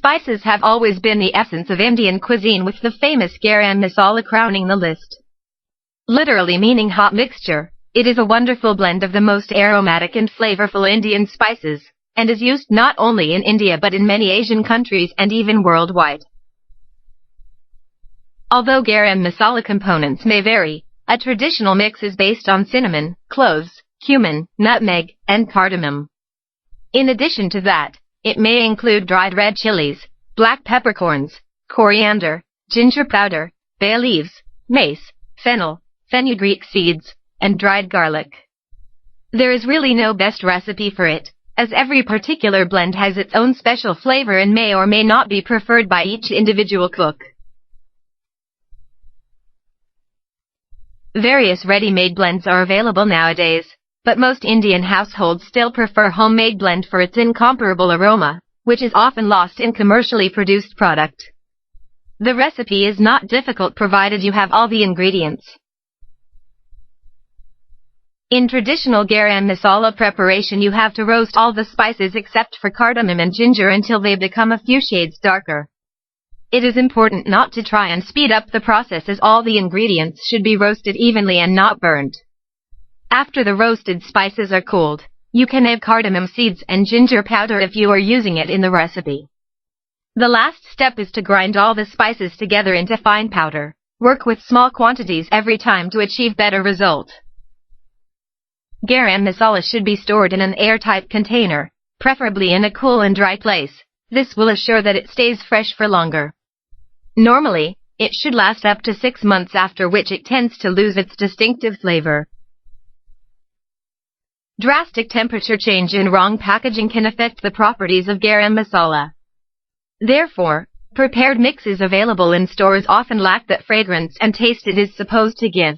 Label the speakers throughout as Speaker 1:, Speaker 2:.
Speaker 1: Spices have always been the essence of Indian cuisine, with the famous Garam Masala crowning the list. Literally meaning hot mixture, it is a wonderful blend of the most aromatic and flavorful Indian spices, and is used not only in India but in many Asian countries and even worldwide. Although Garam Masala components may vary, a traditional mix is based on cinnamon, cloves, cumin, nutmeg, and cardamom. In addition to that, it may include dried red chilies, black peppercorns, coriander, ginger powder, bay leaves, mace, fennel, fenugreek seeds, and dried garlic. There is really no best recipe for it, as every particular blend has its own special flavor and may or may not be preferred by each individual cook. Various ready-made blends are available nowadays, but most Indian households still prefer homemade blend for its incomparable aroma, which is often lost in commercially produced product. The recipe is not difficult provided you have all the ingredients. In traditional Garam Masala preparation, you have to roast all the spices except for cardamom and ginger until they become a few shades darker. It is important not to try and speed up the process, as all the ingredients should be roasted evenly and not burned. After the roasted spices are cooled, you can add cardamom seeds and ginger powder if you are using it in the recipe. The last step is to grind all the spices together into fine powder. Work with small quantities every time to achieve better result. Garam Masala should be stored in an airtight container, preferably in a cool and dry place. This will assure that it stays fresh for longer. Normally, it should last up to 6 months, after which it tends to lose its distinctive flavor. Drastic temperature change in wrong packaging can affect the properties of Garam Masala. Therefore, prepared mixes available in stores often lack that fragrance and taste it is supposed to give.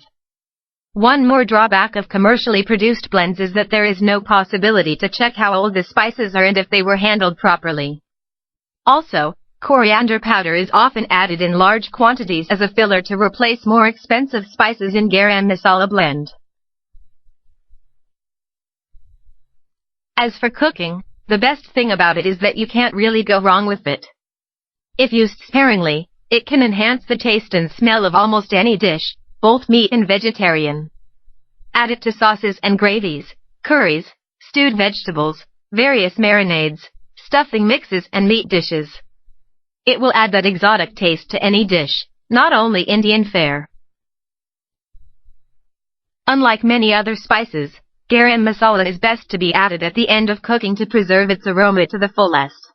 Speaker 1: One more drawback of commercially produced blends is that there is no possibility to check how old the spices are and if they were handled properly. Also, coriander powder is often added in large quantities as a filler to replace more expensive spices in Garam Masala blend. As for cooking, the best thing about it is that you can't really go wrong with it. If used sparingly, it can enhance the taste and smell of almost any dish, both meat and vegetarian. Add it to sauces and gravies, curries, stewed vegetables, various marinades, stuffing mixes and meat dishes. It will add that exotic taste to any dish, not only Indian fare. Unlike many other spices, Garam Masala is best to be added at the end of cooking to preserve its aroma to the fullest.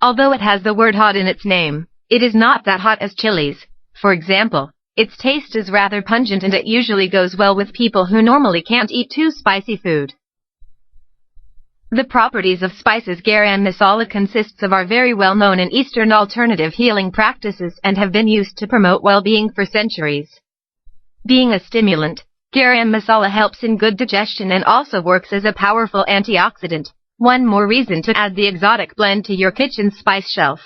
Speaker 1: Although it has the word hot in its name, it is not that hot as chilies. For example, its taste is rather pungent and it usually goes well with people who normally can't eat too spicy food. The properties of spices Garam Masala consists of are very well known in Eastern alternative healing practices and have been used to promote well-being for centuries. Being a stimulant, Garam Masala helps in good digestion and also works as a powerful antioxidant. One more reason to add the exotic blend to your kitchen spice shelf.